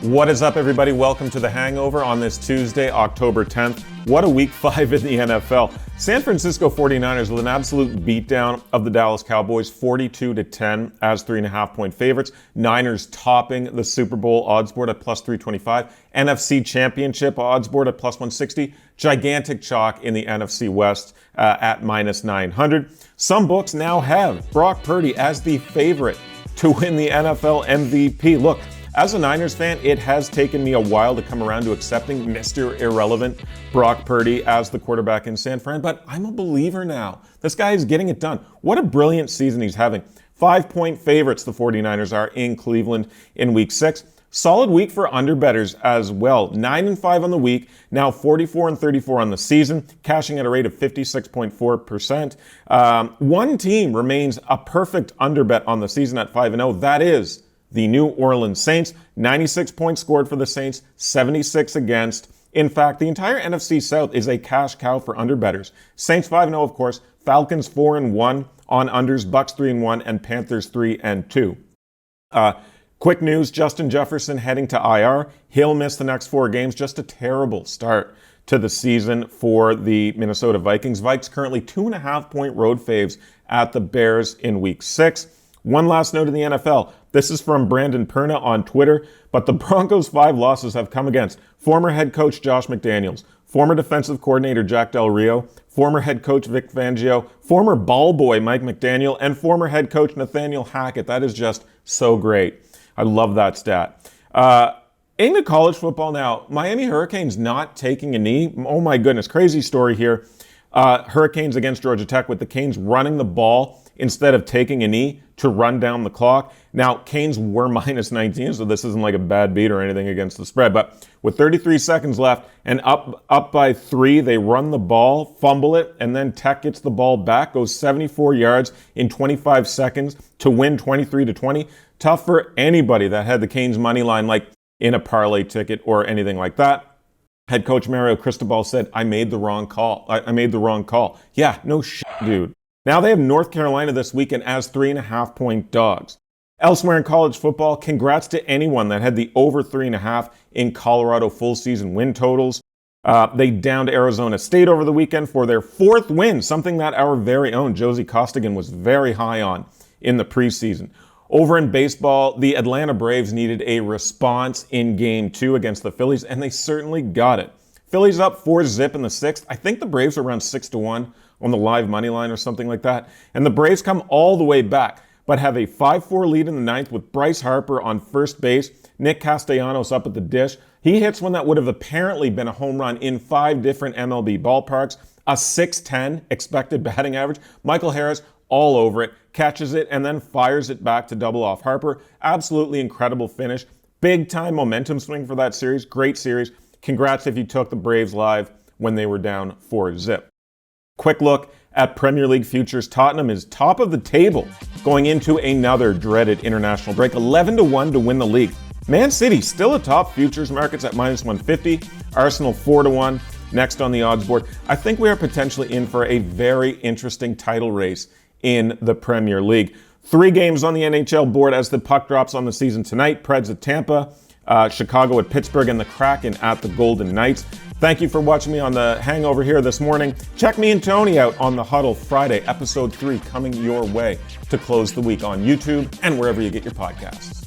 What is up, everybody? Welcome to the Hangover on this Tuesday, October 10th. What a week 5 in the NFL. San Francisco 49ers with an absolute beatdown of the Dallas Cowboys, 42-10 as 3.5-point favorites. Niners topping the Super Bowl odds board at plus 325. NFC Championship odds board at plus 160. Gigantic chalk in the NFC West at minus 900. Some books now have Brock Purdy as the favorite to win the NFL MVP. Look, as a Niners fan, it has taken me a while to come around to accepting Mr. Irrelevant Brock Purdy as the quarterback in San Fran, but I'm a believer now. This guy is getting it done. What a brilliant season he's having. 5-point favorites the 49ers are in Cleveland in Week 6. Solid week for underbettors as well. 9-5 on the week, now 44-34 on the season, cashing at a rate of 56.4%. One team remains a perfect underbet on the season at 5-0. That is the New Orleans Saints. 96 points scored for the Saints, 76 against. In fact, the entire NFC South is a cash cow for underbettors. Saints 5-0, of course. Falcons 4-1 on unders, Bucks 3-1, and Panthers 3-2. Quick news, Justin Jefferson heading to IR. He'll miss the next 4 games. Just a terrible start to the season for the Minnesota Vikings. Vikes currently 2.5-point road faves at the Bears in Week 6. One last note in the NFL. This is from Brandon Perna on Twitter, but the Broncos' 5 losses have come against former head coach Josh McDaniels, former defensive coordinator Jack Del Rio, former head coach Vic Fangio, former ball boy Mike McDaniel, and former head coach Nathaniel Hackett. That is just so great. I love that stat. Into college football now. Miami Hurricanes not taking a knee. Oh my goodness, crazy story here. Hurricanes against Georgia Tech with the Canes running the ball instead of taking a knee to run down the clock. Now, Canes were minus 19, so this isn't like a bad beat or anything against the spread. But with 33 seconds left and up by 3, they run the ball, fumble it, and then Tech gets the ball back, goes 74 yards in 25 seconds to win 23-20. Tough for anybody that had the Canes money line like in a parlay ticket or anything like that. Head coach Mario Cristobal said, I made the wrong call. I made the wrong call. Yeah, no shit, dude. Now they have North Carolina this weekend as 3.5-point dogs. Elsewhere in college football, congrats to anyone that had the over 3.5 in Colorado full season win totals. They downed Arizona State over the weekend for their 4th win, something that our very own Josie Costigan was very high on in the preseason. Over in baseball, the Atlanta Braves needed a response in Game 2 against the Phillies, and they certainly got it. Phillies up 4-0 in the 6th. I think the Braves are around 6-1 on the live money line or something like that. And the Braves come all the way back, but have a 5-4 lead in the 9th with Bryce Harper on first base. Nick Castellanos up at the dish. He hits one that would have apparently been a home run in 5 different MLB ballparks. A 6.10 expected batting average. Michael Harris all over it, catches it, and then fires it back to double off Harper. Absolutely incredible finish. Big time momentum swing for that series. Great series. Congrats if you took the Braves live when they were down 4-0. Quick look at Premier League futures. Tottenham is top of the table going into another dreaded international break. 11-1 to win the league. Man City still atop futures markets at minus 150. Arsenal 4-1 next on the odds board. I think we are potentially in for a very interesting title race in the Premier League. 3 games on the NHL board as the puck drops on the season tonight. Preds at Tampa, Chicago at Pittsburgh, and the Kraken at the Golden Knights. Thank you for watching me on the Hangover here this morning. Check me and Tony out on The Huddle Friday, episode 3 coming your way to close the week on YouTube and wherever you get your podcasts.